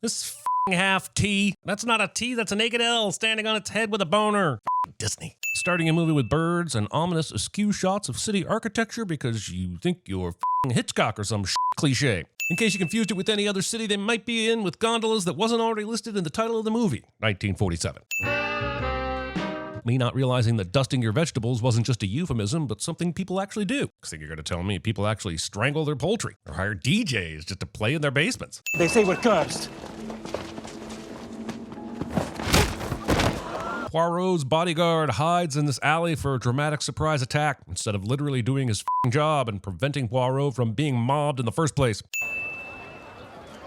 This f***ing half T. That's not a T, that's a naked L standing on its head with a boner. Disney. Starting a movie with birds and ominous askew shots of city architecture because you think you're f***ing Hitchcock or some cliche. In case you confused it with any other city they might be in with gondolas that wasn't already listed in the title of the movie, 1947. Me not realizing that dusting your vegetables wasn't just a euphemism, but something people actually do. I think you're going to tell me people actually strangle their poultry or hire DJs just to play in their basements. They say we're cursed. Poirot's bodyguard hides in this alley for a dramatic surprise attack instead of literally doing his f***ing job and preventing Poirot from being mobbed in the first place.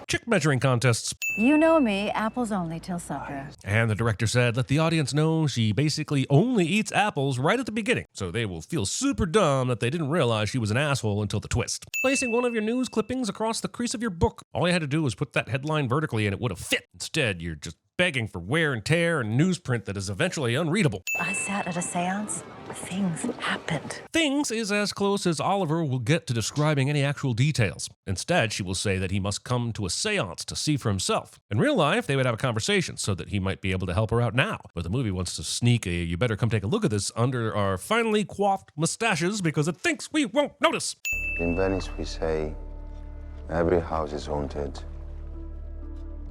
Chick measuring contests. You know me, apples only till supper. And the director said, let the audience know she basically only eats apples right at the beginning, so they will feel super dumb that they didn't realize she was an asshole until the twist. Placing one of your news clippings across the crease of your book. All you had to do was put that headline vertically and it would have fit. Instead, you're just begging for wear and tear and newsprint that is eventually unreadable. I sat at a seance. Things happened. Things is as close as Oliver will get to describing any actual details. Instead, she will say that he must come to a seance to see for himself. In real life, they would have a conversation so that he might be able to help her out now. But the movie wants to sneak a "you better come take a look at this" under our finely coiffed mustaches because it thinks we won't notice. In Venice, we say every house is haunted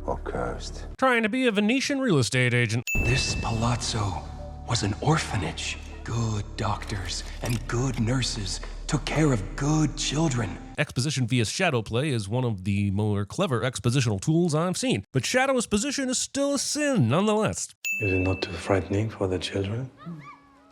or cursed. Trying to be a Venetian real estate agent. This palazzo was an orphanage. Good doctors and good nurses took care of good children. Exposition via shadow play is one of the more clever expositional tools I've seen, but shadow exposition is still a sin nonetheless. Is it not too frightening for the children?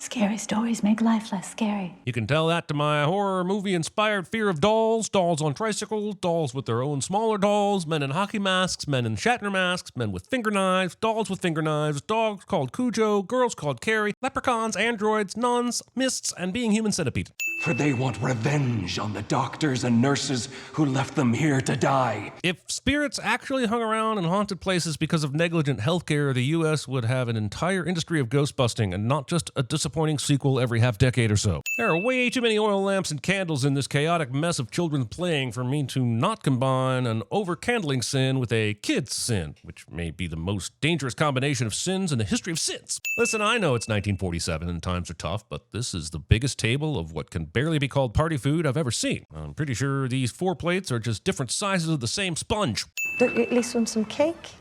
Scary stories make life less scary. You can tell that to my horror movie-inspired fear of dolls, dolls on tricycles, dolls with their own smaller dolls, men in hockey masks, men in Shatner masks, men with finger knives, dolls with finger knives, dogs called Cujo, girls called Carrie, leprechauns, androids, nuns, mists, and being human centipede. For they want revenge on the doctors and nurses who left them here to die. If spirits actually hung around in haunted places because of negligent healthcare, the U.S. would have an entire industry of ghost busting and not just a disappointing sequel every half-decade or so. There are way too many oil lamps and candles in this chaotic mess of children playing for me to not combine an over-candling sin with a kid's sin, which may be the most dangerous combination of sins in the history of sins. Listen, I know it's 1947 and times are tough, but this is the biggest table of what can barely be called party food I've ever seen. I'm pretty sure these 4 plates are just different sizes of the same sponge. Don't you at least want some cake?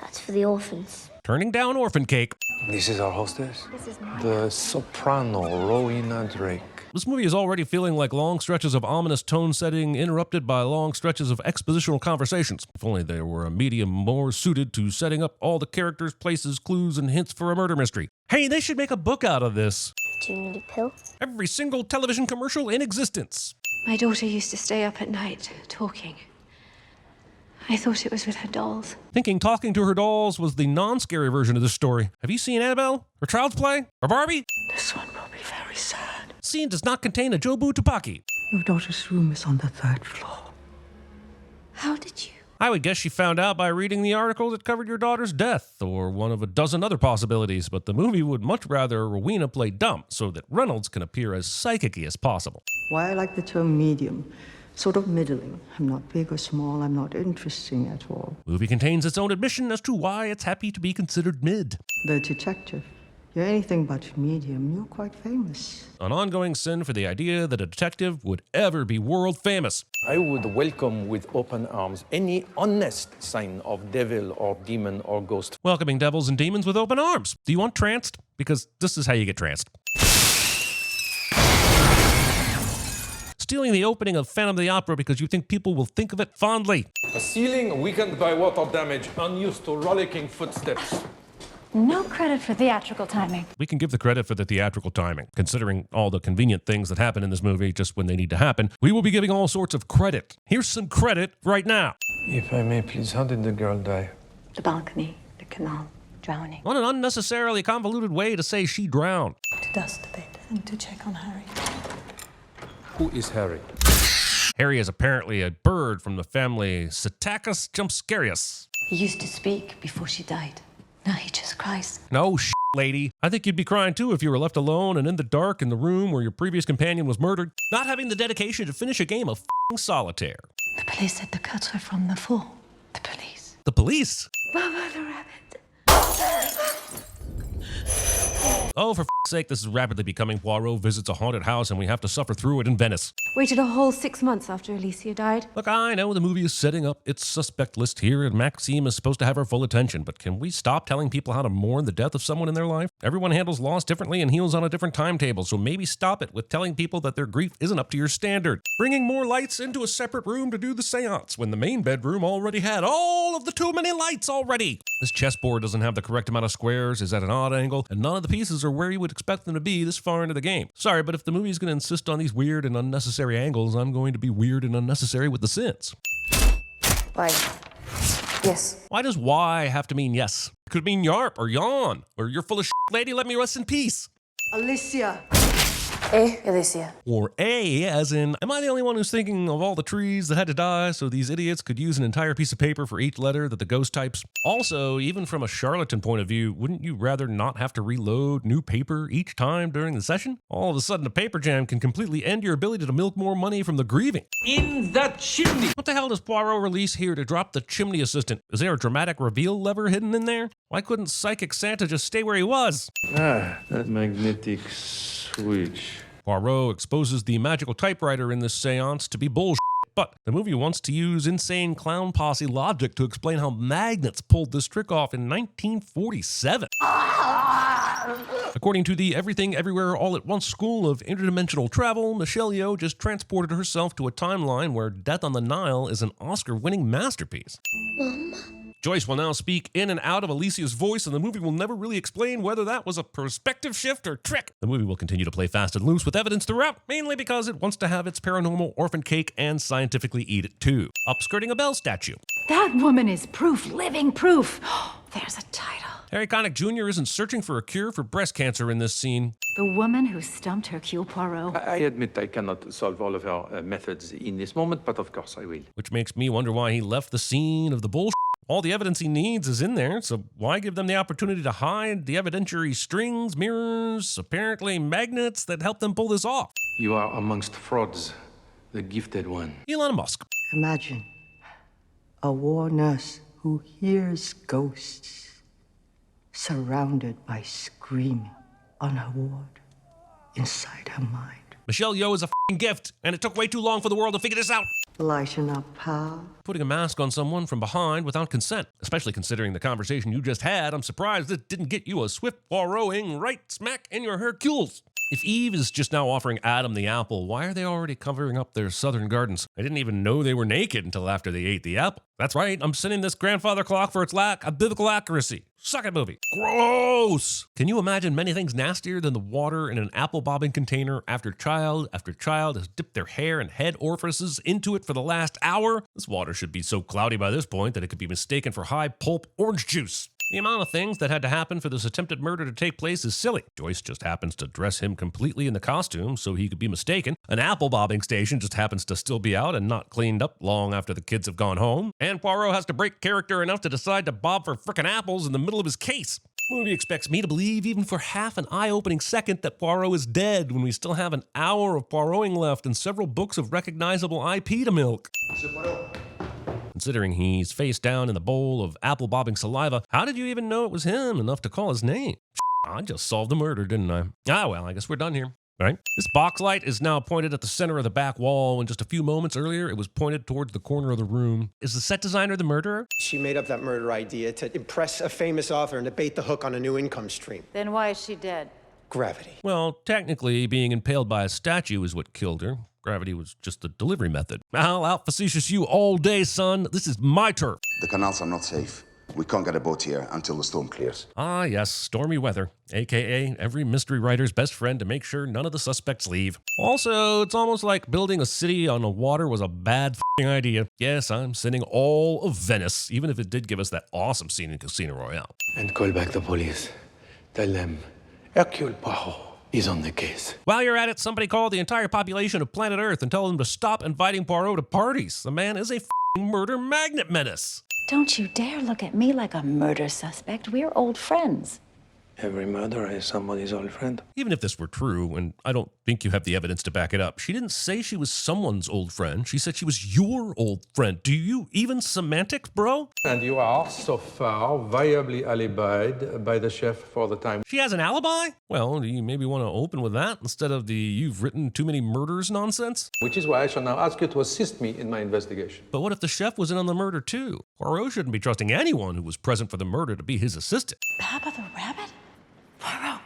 That's for the orphans. Turning down orphan cake. This is our hostess? This is mine. The soprano, Rowena Drake. This movie is already feeling like long stretches of ominous tone setting interrupted by long stretches of expositional conversations. If only there were a medium more suited to setting up all the characters, places, clues, and hints for a murder mystery. Hey, they should make a book out of this. Do you need a pill? Every single television commercial in existence. My daughter used to stay up at night, talking. I thought it was with her dolls. Thinking talking to her dolls was the non-scary version of this story. Have you seen Annabelle? Or Child's Play? Or Barbie? This one will be very sad. Scene does not contain a Jobu Tupaki. Your daughter's room is on the 3rd floor. How did you? I would guess she found out by reading the article that covered your daughter's death, or one of a dozen other possibilities, but the movie would much rather Rowena play dumb so that Reynolds can appear as psychic-y as possible. Why I like the term medium. Sort of middling. I'm not big or small, I'm not interesting at all. Movie contains its own admission as to why it's happy to be considered mid. The detective. You're anything but medium, you're quite famous. An ongoing sin for the idea that a detective would ever be world famous. I would welcome with open arms any honest sign of devil or demon or ghost. Welcoming devils and demons with open arms. Do you want tranced? Because this is how you get tranced. Stealing the opening of Phantom of the Opera because you think people will think of it fondly. A ceiling weakened by water damage, unused to rollicking footsteps. No credit for theatrical timing. We can give the credit for the theatrical timing. Considering all the convenient things that happen in this movie just when they need to happen, we will be giving all sorts of credit. Here's some credit right now. If I may, please, how did the girl die? The balcony, the canal, drowning. What an unnecessarily convoluted way to say she drowned. To dust a bit and to check on Harry. Who is Harry? Harry is apparently a bird from the family Psittacus jumpscarius. He used to speak before she died. Now he just cries. No lady. I think you'd be crying too if you were left alone and in the dark in the room where your previous companion was murdered, not having the dedication to finish a game of solitaire. The police said the cuts were from the fall. The police. The police? Baba the rabbit. Oh, for f***'s sake, this is rapidly becoming Poirot visits a haunted house and we have to suffer through it in Venice. Waited a whole 6 months after Alicia died. Look, I know the movie is setting up its suspect list here and Maxime is supposed to have our full attention, but can we stop telling people how to mourn the death of someone in their life? Everyone handles loss differently and heals on a different timetable, so maybe stop it with telling people that their grief isn't up to your standard. Bringing more lights into a separate room to do the seance when the main bedroom already had all of the too many lights already. This chessboard doesn't have the correct amount of squares, is at an odd angle, and none of the pieces are where you would expect them to be this far into the game. Sorry, but if the movie's going to insist on these weird and unnecessary angles, I'm going to be weird and unnecessary with the sins. Why? Yes. Why does why have to mean yes? It could mean yarp or yawn, or you're full of shit, lady, let me rest in peace. Alicia. Alicia. Or A, as in, am I the only one who's thinking of all the trees that had to die so these idiots could use an entire piece of paper for each letter that the ghost types? Also, even from a charlatan point of view, wouldn't you rather not have to reload new paper each time during the session? All of a sudden, a paper jam can completely end your ability to milk more money from the grieving. In the chimney! What the hell does Poirot release here to drop the chimney assistant? Is there a dramatic reveal lever hidden in there? Why couldn't Psychic Santa just stay where he was? Ah, that magnetic switch. Poirot exposes the magical typewriter in this seance to be bullshit, but the movie wants to use insane clown posse logic to explain how magnets pulled this trick off in 1947. According to the Everything Everywhere All at Once school of interdimensional travel, Michelle Yeoh just transported herself to a timeline where Death on the Nile is an Oscar-winning masterpiece. Joyce will now speak in and out of Alicia's voice, and the movie will never really explain whether that was a perspective shift or trick. The movie will continue to play fast and loose with evidence throughout, mainly because it wants to have its paranormal orphan cake and scientifically eat it too. Upskirting a bell statue. That woman is proof, living proof. There's a title. Harry Connick Jr. isn't searching for a cure for breast cancer in this scene. The woman who stumped Hercule Poirot. I admit I cannot solve all of our methods in this moment, but of course I will. Which makes me wonder why he left the scene of the bullshit. All the evidence he needs is in there, so why give them the opportunity to hide the evidentiary strings, mirrors, apparently magnets that help them pull this off? You are amongst frauds, the gifted one. Elon Musk. Imagine a war nurse who hears ghosts, surrounded by screaming on her ward, inside her mind. Michelle Yeoh is a f***ing gift, and it took way too long for the world to figure this out. Lighten up, pal. Putting a mask on someone from behind without consent, especially considering the conversation you just had, I'm surprised it didn't get you a swift Poirot-ing right smack in your Hercules. If Eve is just now offering Adam the apple, why are they already covering up their southern gardens? I didn't even know they were naked until after they ate the apple. That's right, I'm sending this grandfather clock for its lack of biblical accuracy. Suck it, movie. Gross! Can you imagine many things nastier than the water in an apple bobbing container after child has dipped their hair and head orifices into it for the last hour? This water should be so cloudy by this point that it could be mistaken for high pulp orange juice. The amount of things that had to happen for this attempted murder to take place is silly. Joyce just happens to dress him completely in the costume so he could be mistaken. An apple bobbing station just happens to still be out and not cleaned up long after the kids have gone home. And Poirot has to break character enough to decide to bob for frickin' apples in the middle of his case. The movie expects me to believe even for half an eye-opening second that Poirot is dead when we still have an hour of Poiroting left and several books of recognizable IP to milk. Considering he's face down in the bowl of apple-bobbing saliva, how did you even know it was him enough to call his name? I just solved the murder, didn't I? Ah, well, I guess we're done here. Right? This box light is now pointed at the center of the back wall, and just a few moments earlier, it was pointed towards the corner of the room. Is the set designer the murderer? She made up that murder idea to impress a famous author and to bait the hook on a new income stream. Then why is she dead? Gravity. Well, technically, being impaled by a statue is what killed her. Gravity was just the delivery method. I'll out-facetious you all day, son. This is my turf. The canals are not safe. We can't get a boat here until the storm clears. Ah, yes, stormy weather, aka every mystery writer's best friend to make sure none of the suspects leave. Also, it's almost like building a city on the water was a bad f***ing idea. Yes, I'm sending all of Venice, even if it did give us that awesome scene in Casino Royale. And call back the police. Tell them Hercule Poirot is on the case. While you're at it, somebody call the entire population of planet Earth and tell them to stop inviting Poirot to parties. The man is a f***ing murder magnet menace. Don't you dare look at me like a murder suspect. We're old friends. Every murderer is somebody's old friend. Even if this were true, and I don't think you have the evidence to back it up, she didn't say she was someone's old friend. She said she was your old friend. Do you even semantics, bro? And you are, so far, viably alibied by the chef for the time. She has an alibi? Well, do you maybe want to open with that instead of the "you've written too many murders" nonsense? Which is why I shall now ask you to assist me in my investigation. But what if the chef was in on the murder too? Poirot shouldn't be trusting anyone who was present for the murder to be his assistant. Papa the rabbit? Poirot,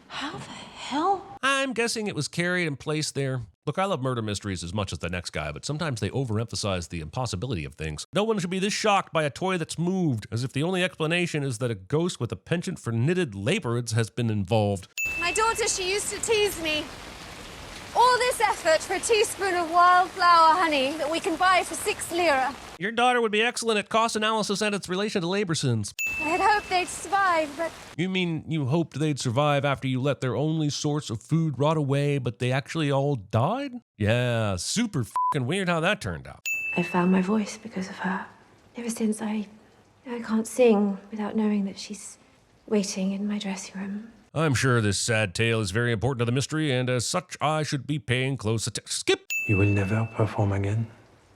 how the hell? I'm guessing it was carried and placed there. Look, I love murder mysteries as much as the next guy, but sometimes they overemphasize the impossibility of things. No one should be this shocked by a toy that's moved, as if the only explanation is that a ghost with a penchant for knitted labyrinths has been involved. My daughter, she used to tease me. All this effort for a teaspoon of wildflower honey that we can buy for 6 lira. Your daughter would be excellent at cost analysis and its relation to labor sins. I had hoped they'd survive, but You mean you hoped they'd survive after you let their only source of food rot away, but they actually all died? Yeah, super fucking weird how that turned out. I found my voice because of her. Ever since I can't sing without knowing that she's waiting in my dressing room. I'm sure this sad tale is very important to the mystery, and as such, I should be paying close attention. Skip! You will never perform again?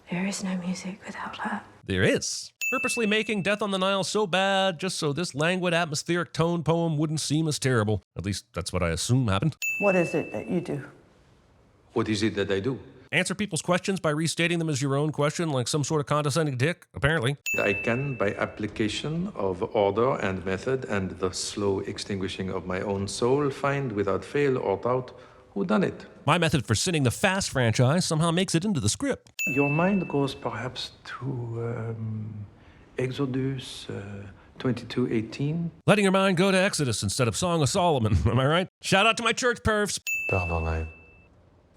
There is no music without her. There is. Purposely making Death on the Nile so bad just so this languid, atmospheric tone poem wouldn't seem as terrible. At least that's what I assume happened. What is it that you do? What is it that I do? Answer people's questions by restating them as your own question, like some sort of condescending dick, apparently. I can, by application of order and method and the slow extinguishing of my own soul, find without fail or doubt who done it. My method for sinning the Fast franchise somehow makes it into the script. Your mind goes perhaps to Exodus 22:18. Letting your mind go to Exodus instead of Song of Solomon, am I right? Shout out to my church perfs. Pardon, I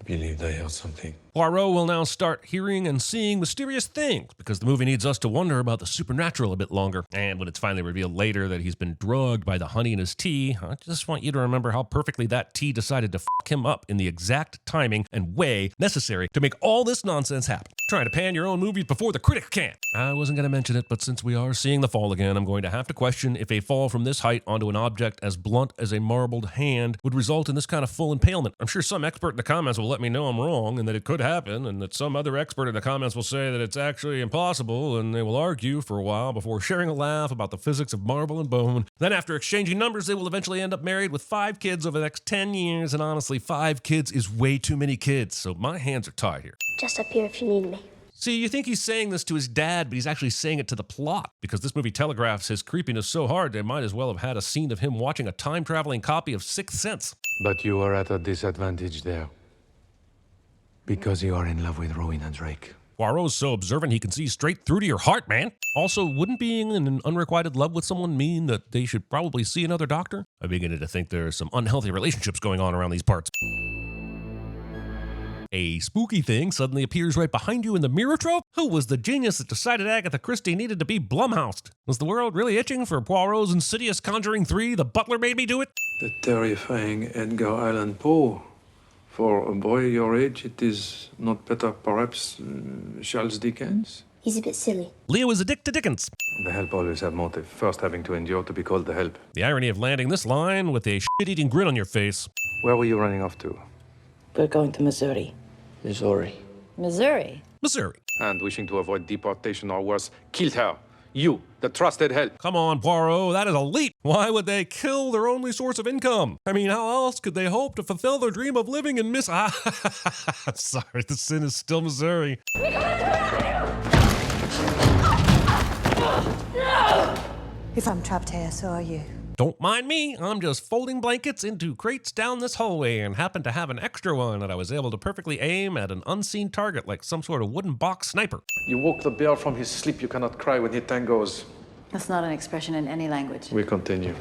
believed I heard something. Poirot will now start hearing and seeing mysterious things because the movie needs us to wonder about the supernatural a bit longer. And when it's finally revealed later that he's been drugged by the honey in his tea, I just want you to remember how perfectly that tea decided to fuck him up in the exact timing and way necessary to make all this nonsense happen. Trying to pan your own movies before the critic can. I wasn't going to mention it, but since we are seeing the fall again, I'm going to have to question if a fall from this height onto an object as blunt as a marbled hand would result in this kind of full impalement. I'm sure some expert in the comments will let me know I'm wrong and that it could happen, and that some other expert in the comments will say that it's actually impossible, and they will argue for a while before sharing a laugh about the physics of marble and bone. Then after exchanging numbers, they will eventually end up married with 5 kids over the next 10 years, and honestly, 5 kids is way too many kids, so my hands are tied here. Just up here if you need me. See, you think he's saying this to his dad, but he's actually saying it to the plot, because this movie telegraphs his creepiness so hard they might as well have had a scene of him watching a time-traveling copy of Sixth Sense. But you are at a disadvantage there. Because you are in love with Rowena Drake. Poirot's so observant he can see straight through to your heart, man. Also, wouldn't being in an unrequited love with someone mean that they should probably see another doctor? I'm beginning to think there's some unhealthy relationships going on around these parts. A spooky thing suddenly appears right behind you in the mirror trope? Who was the genius that decided Agatha Christie needed to be Blumhoused? Was the world really itching for Poirot's insidious Conjuring 3, The Butler Made Me Do It? The terrifying Edgar Allan Poe. For a boy your age, it is not better, perhaps, Charles Dickens? He's a bit silly. Leo is a dick to Dickens. The help always have motive, first having to endure to be called the help. The irony of landing this line with a shit-eating grin on your face. Where were you running off to? We're going to Missouri. Missouri. Missouri? Missouri. And wishing to avoid deportation or worse, killed her. You, the trusted help. Come on, Poirot, that is a leap. Why would they kill their only source of income? I mean, how else could they hope to fulfill their dream of living in I'm sorry, the sin is still Missouri. If I'm trapped here, so are you. Don't mind me, I'm just folding blankets into crates down this hallway and happen to have an extra one that I was able to perfectly aim at an unseen target like some sort of wooden box sniper. You woke the bear from his sleep, you cannot cry when he tangos. That's not an expression in any language. We continue.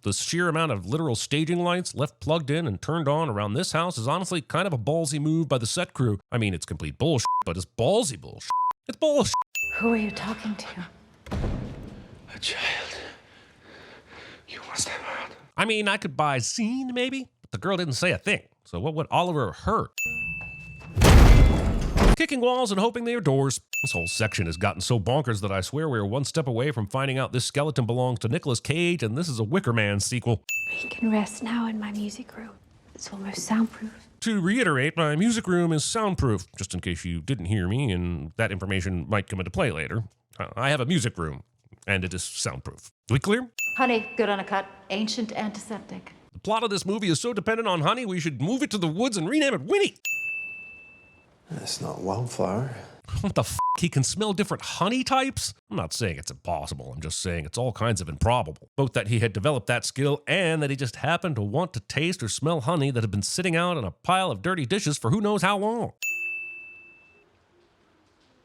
The sheer amount of literal staging lights left plugged in and turned on around this house is honestly kind of a ballsy move by the set crew. I mean, it's complete bullshit, but it's ballsy bullshit. It's bullshit. Who are you talking to? A child. You must have heard. I mean, I could buy scene, maybe, but the girl didn't say a thing. So what would Oliver hurt? kicking walls and hoping they are doors. This whole section has gotten so bonkers that I swear we are one step away from finding out this skeleton belongs to Nicolas Cage and this is a Wicker Man sequel. We can rest now in my music room. It's almost soundproof. To reiterate, my music room is soundproof, just in case you didn't hear me and that information might come into play later. I have a music room, and it is soundproof. We clear? Honey, good on a cut. Ancient antiseptic. The plot of this movie is so dependent on honey, we should move it to the woods and rename it Winnie. That's not wildflower. What the f***? He can smell different honey types? I'm not saying it's impossible. I'm just saying it's all kinds of improbable. Both that he had developed that skill and that he just happened to want to taste or smell honey that had been sitting out in a pile of dirty dishes for who knows how long.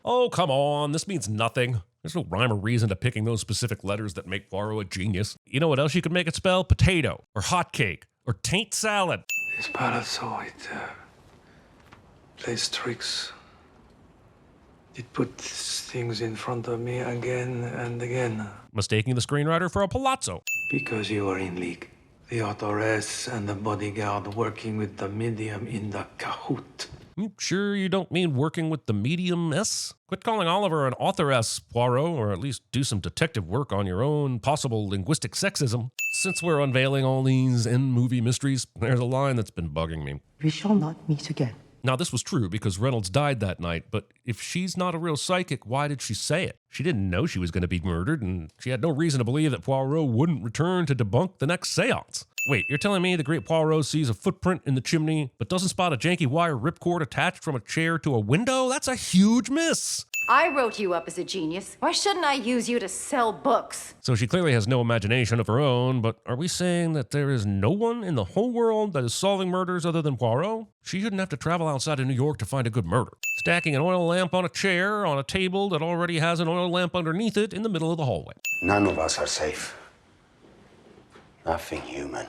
Oh, come on. This means nothing. There's no rhyme or reason to picking those specific letters that make Poirot a genius. You know what else you could make it spell? Potato, or hotcake, or taint salad. His palazzo, it plays tricks. It puts things in front of me again and again. Mistaking the screenwriter for a palazzo. Because you are in league. The authoress and the bodyguard working with the medium in the cahoot. You sure you don't mean working with the medium S? Quit calling Oliver an authoress, Poirot, or at least do some detective work on your own possible linguistic sexism. Since we're unveiling all these end-movie mysteries, there's a line that's been bugging me. We shall not meet again. Now, this was true because Reynolds died that night, but if she's not a real psychic, why did she say it? She didn't know she was going to be murdered, and she had no reason to believe that Poirot wouldn't return to debunk the next seance. Wait, you're telling me the great Poirot sees a footprint in the chimney, but doesn't spot a janky wire ripcord attached from a chair to a window? That's a huge miss! I wrote you up as a genius. Why shouldn't I use you to sell books? So she clearly has no imagination of her own, but are we saying that there is no one in the whole world that is solving murders other than Poirot? She shouldn't have to travel outside of New York to find a good murder. Stacking an oil lamp on a chair on a table that already has an oil lamp underneath it in the middle of the hallway. None of us are safe. Nothing human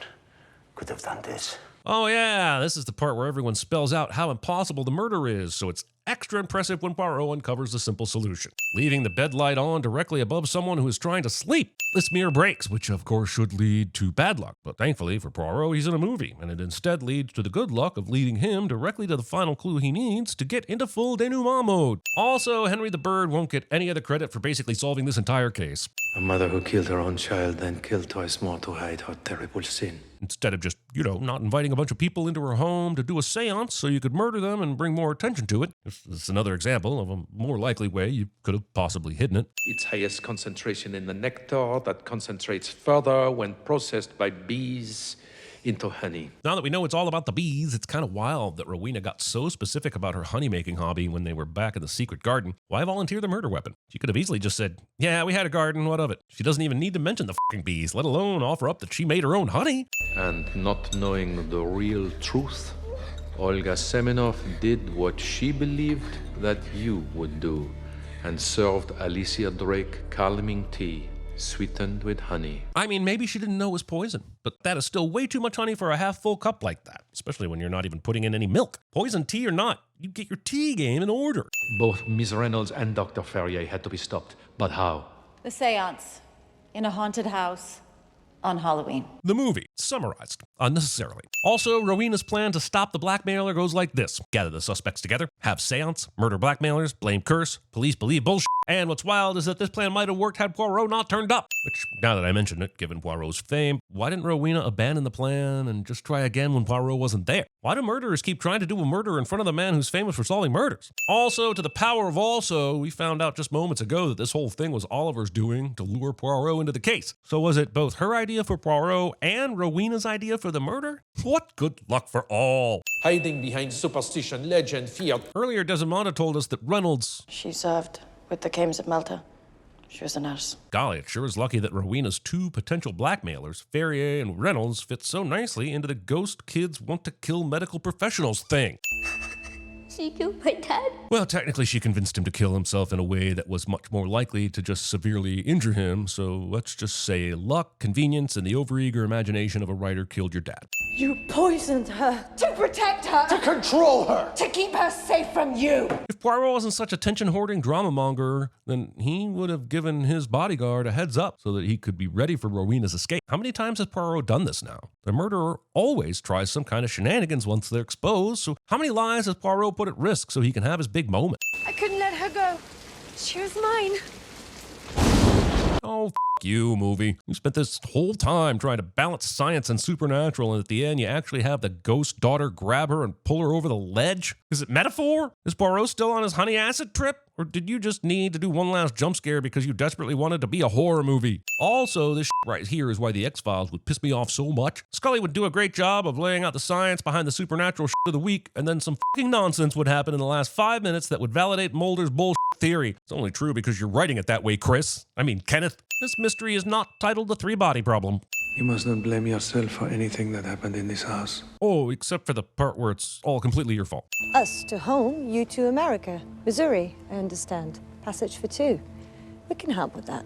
could have done this. Oh yeah, this is the part where everyone spells out how impossible the murder is, so it's extra impressive when Poirot uncovers the simple solution. Leaving the bed light on directly above someone who is trying to sleep. This mirror breaks, which of course should lead to bad luck, but thankfully for Poirot, he's in a movie, and it instead leads to the good luck of leading him directly to the final clue he needs to get into full denouement mode. Also, Henry the Bird won't get any other credit for basically solving this entire case. A mother who killed her own child, then killed twice more to hide her terrible sin. Instead of just, not inviting a bunch of people into her home to do a seance so you could murder them and bring more attention to it. This is another example of a more likely way you could have possibly hidden it. Its highest concentration in the nectar that concentrates further when processed by bees into honey. Now that we know it's all about the bees, it's kind of wild that Rowena got so specific about her honey-making hobby when they were back in the secret garden. Why volunteer the murder weapon? She could have easily just said, yeah, we had a garden, what of it? She doesn't even need to mention the fucking bees, let alone offer up that she made her own honey. And not knowing the real truth, Olga Semenov did what she believed that you would do, and served Alicia Drake calming tea, sweetened with honey. I mean, maybe she didn't know it was poison, but that is still way too much honey for a half-full cup like that, especially when you're not even putting in any milk. Poison tea or not, you get your tea game in order. Both Miss Reynolds and Dr. Ferrier had to be stopped, but how? The seance. In a haunted house. On Halloween. The movie, summarized, unnecessarily. Also, Rowena's plan to stop the blackmailer goes like this. Gather the suspects together, have seance, murder blackmailers, blame curse, police believe bullshit. And what's wild is that this plan might have worked had Poirot not turned up. Which, now that I mention it, given Poirot's fame, why didn't Rowena abandon the plan and just try again when Poirot wasn't there? Why do murderers keep trying to do a murder in front of the man who's famous for solving murders? Also, to the power of also, we found out just moments ago that this whole thing was Oliver's doing to lure Poirot into the case. So was it both her idea for Poirot and Rowena's idea for the murder? What good luck for all. Hiding behind superstition, legend, fear. Earlier, Desmond told us that Reynolds... She served with the Kames at Malta. She was a nurse. Golly, it sure is lucky that Rowena's two potential blackmailers, Ferrier and Reynolds, fit so nicely into the ghost kids want to kill medical professionals thing. She killed my dad? Well, technically she convinced him to kill himself in a way that was much more likely to just severely injure him, so let's just say luck, convenience, and the overeager imagination of a writer killed your dad. You poisoned her. To protect her. To control her. To keep her safe from you. If Poirot wasn't such a tension-hoarding drama monger, then he would have given his bodyguard a heads up so that he could be ready for Rowena's escape. How many times has Poirot done this now? The murderer always tries some kind of shenanigans once they're exposed, so how many lies has Poirot put put at risk so he can have his big moment. I couldn't let her go. She was mine. Oh, you, movie. You spent this whole time trying to balance science and supernatural, and at the end you actually have the ghost daughter grab her and pull her over the ledge? Is it metaphor? Is Poirot still on his honey acid trip? Or did you just need to do one last jump scare because you desperately wanted to be a horror movie? Also, this right here is why the X-Files would piss me off so much. Scully would do a great job of laying out the science behind the supernatural of the week, and then some fucking nonsense would happen in the last 5 minutes that would validate Mulder's bullshit theory. It's only true because you're writing it that way, Chris. I mean, Kenneth. This mystery is not titled The Three-Body Problem. You must not blame yourself for anything that happened in this house. Oh, except for the part where it's all completely your fault. Us to home, you to America. Missouri, I understand. Passage for two. We can help with that,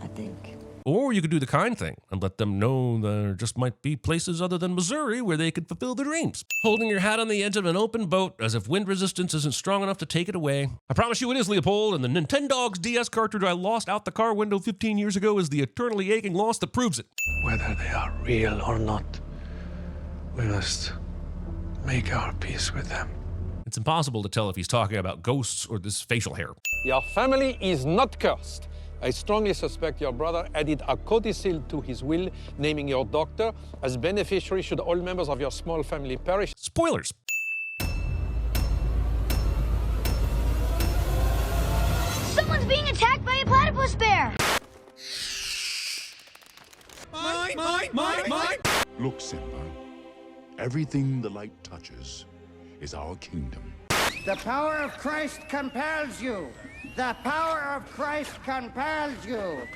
I think. Or you could do the kind thing and let them know there just might be places other than Missouri where they could fulfill their dreams. Holding your hat on the edge of an open boat as if wind resistance isn't strong enough to take it away. I promise you it is, Leopold, and the Nintendogs DS cartridge I lost out the car window 15 years ago is the eternally aching loss that proves it. Whether they are real or not, we must make our peace with them. It's impossible to tell if he's talking about ghosts or this facial hair. Your family is not cursed. I strongly suspect your brother added a codicil to his will, naming your doctor as beneficiary should all members of your small family perish. Spoilers. Someone's being attacked by a platypus bear! Mine! Look, Simba. Everything the light touches is our kingdom. The power of Christ compels you. The power of Christ compels you.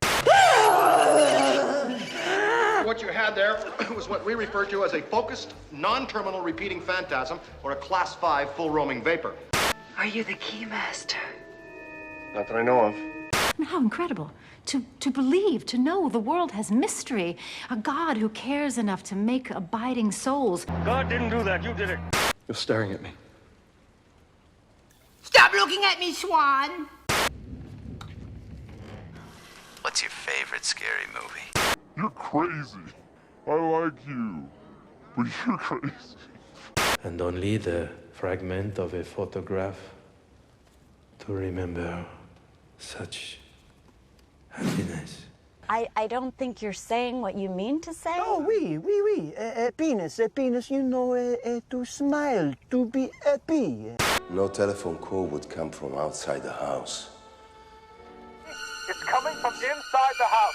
What you had there was what we refer to as a focused, non-terminal repeating phantasm, or a Class 5 full-roaming vapor. Are you the key master? Not that I know of. How incredible. To believe, to know the world has mystery. A God who cares enough to make abiding souls. God didn't do that, you did it. You're staring at me. Stop looking at me, Swan! What's your favorite scary movie? You're crazy. I like you, but you're crazy. And only the fragment of a photograph to remember such happiness. I don't think you're saying what you mean to say. Oh, oui. Penis, you know, to smile, to be happy. No telephone call would come from outside the house. It's coming from inside the house.